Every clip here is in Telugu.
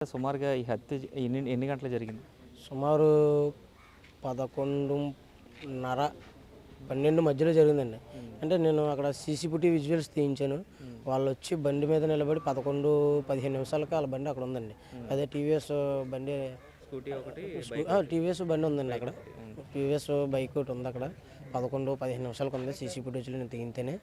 సుమారుగా ఈ హత్య ఎన్ని గంటలు జరిగింది? సుమారు 11:30, 12 మధ్యలో జరిగిందండి. అంటే నేను అక్కడ సీసీటీవీ విజువల్స్ తీయించాను. వాళ్ళొచ్చి బండి మీద నిలబడి 11, 15 నిమిషాలకి వాళ్ళ బండి అక్కడ ఉందండి. అదే టీవీఎస్ బండి, స్కూటీ ఒకటి, టీవీఎస్ బండి ఉందండి అక్కడ. టీవీఎస్ బైక్ ఒకటి ఉంది అక్కడ. 11, 15 నిమిషాలకు ఉంది సీసీ ఫుటేజ్లో నేను తీయింతేనే.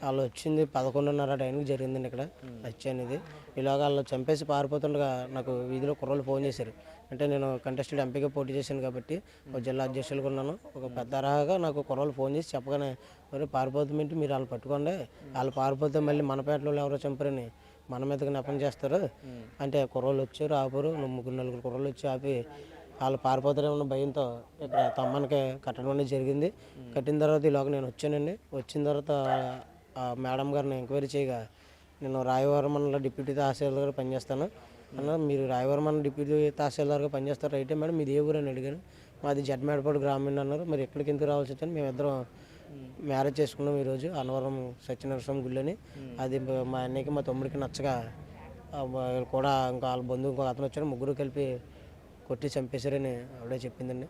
వాళ్ళు వచ్చింది 11:30 టైంకి జరిగిందండి ఇక్కడ హత్య అనేది. ఇలాగ వాళ్ళు చంపేసి పారిపోతుండగా నాకు వీధిలో కుర్రోళ్ళు ఫోన్ చేశారు. అంటే నేను కంటెస్టెడ్ ఎంపీగా పోటీ చేశాను కాబట్టి ఒక జిల్లా అధ్యక్షులుగా ఉన్నాను. ఒక పెద్ద అర్హగా నాకు కుర్రోళ్ళు ఫోన్ చేసి చెప్పగానే, మరి పారిపోతుందంటే మీరు వాళ్ళు పట్టుకోండి, వాళ్ళు పారిపోతే మళ్ళీ మన పేటలో ఎవరో చంపారని మన మీదకి నెపం చేస్తారు అంటే కుర్రోళ్ళు వచ్చారు, ఆపారు. 3-4 కుర్రోళ్ళు వచ్చి ఆపి వాళ్ళు పారిపోతారేమన్న భయంతో ఇక్కడ తమ్మనికి కట్టడం అనేది జరిగింది. కట్టిన తర్వాత ఈలోగా నేను వచ్చానండి. వచ్చిన తర్వాత మేడం గారిని ఎంక్వైరీ చేయగా, నేను రాయవరం మండల డిప్యూటీ తహసీల్దార్గా పనిచేస్తాను అన్న, మీరు రాయవరం మండల డిప్యూటీ తహసీల్దార్గా పనిచేస్తారు అయితే మేడం మీది ఏ ఊరు అని అడిగాను. మాది జడ్మేడపాడు గ్రామీణ అన్నారు. మరి ఎక్కడికి ఎందుకు రావాల్సి వచ్చాను, మేమిద్దరం మ్యారేజ్ చేసుకున్నాం ఈరోజు అన్నవరం సత్యనరస్వామి గుళ్ళని. అది మా అన్నయ్యకి మా తమ్ముడికి నచ్చగా కూడా ఇంకా వాళ్ళ బంధువు ఇంకో అతను వచ్చాడు, ముగ్గురు కలిపి కొట్టి చంపేశారని ఆవిడే చెప్పిందండి.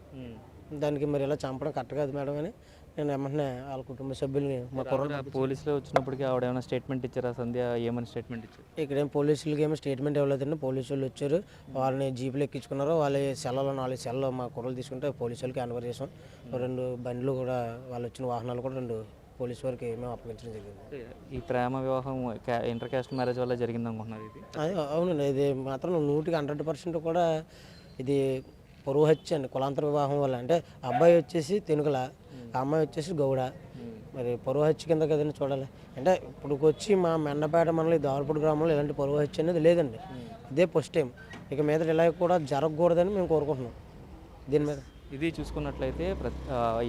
దానికి మరి ఇలా చంపడం కరెక్ట్ కాదు మేడం అని నేను వెంటనే వాళ్ళ కుటుంబ సభ్యుల్ని మా కుర్రోళ్ళు పోలీసులు వచ్చినప్పటికీ ఆవిడ ఏమైనా స్టేట్మెంట్ ఇచ్చారా? సంధ్య ఏమైనా స్టేట్మెంట్ ఇచ్చారు? ఇక్కడేం పోలీసులకి ఏమో స్టేట్మెంట్ ఇవ్వలేదండి. పోలీసు వాళ్ళు వచ్చారు, వాళ్ళని జీపులు ఎక్కించుకున్నారు. వాళ్ళ సెల్లలో 4 సెల్లు మా కుర్రలు తీసుకుంటే పోలీసు వాళ్ళకి హ్యాండ్ చేసాం. 2 బండ్లు కూడా వాళ్ళు వచ్చిన వాహనాలు కూడా 2 పోలీసు వారికి మేము అప్పగించడం జరిగింది. ఈ ప్రేమ వివాహం ఇంటర్ క్యాస్ట్ మ్యారేజ్ వల్ల జరిగింది అనుకుంటున్నారు ఇది? అది అవునండి. ఇది మాత్రం 100% కూడా ఇది పొరుగు హత్య అండి, కులాంతర వివాహం వల్ల. అంటే అబ్బాయి వచ్చేసి తెనుగుల, ఆ అమ్మాయి వచ్చేసి గౌడ. మరి పొరుగు హత్య కింద కదండి చూడాలి. అంటే ఇప్పుడు వచ్చి మా మెండపేట మండలం దాల్పూడి గ్రామంలో ఇలాంటి పొరుగు హత్య అనేది లేదండి. ఇదే ఫస్ట్ టైం. ఇక మీద ఇలా కూడా జరగకూడదని మేము కోరుకుంటున్నాం. దీని మీద ఇది చూసుకున్నట్లయితే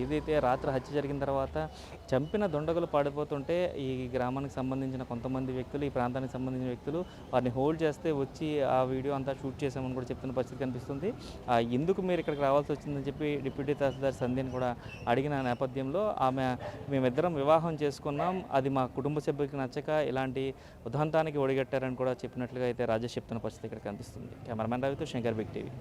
ఇదైతే రాత్రి హత్య జరిగిన తర్వాత చంపిన దుండగులు పాడిపోతుంటే ఈ గ్రామానికి సంబంధించిన కొంతమంది వ్యక్తులు, ఈ ప్రాంతానికి సంబంధించిన వ్యక్తులు వారిని హోల్డ్ చేస్తే వచ్చి ఆ వీడియో అంతా షూట్ చేసామని కూడా చెప్తున్న పరిస్థితి కనిపిస్తుంది. ఎందుకు మీరు ఇక్కడికి రావాల్సి వచ్చిందని చెప్పి డిప్యూటీ తహసీల్దార్ సంధ్యని కూడా అడిగిన నేపథ్యంలో ఆమె, మేమిద్దరం వివాహం చేసుకున్నాం, అది మా కుటుంబ సభ్యులకి నచ్చక ఇలాంటి ఉదంతానికి ఒడిగట్టారని కూడా చెప్పినట్లుగా అయితే రాజేష్ చెప్తున్న పరిస్థితి ఇక్కడ కనిపిస్తుంది. కెమెరామెన్ రవితో శంకర్, బిగ్ టీవీ.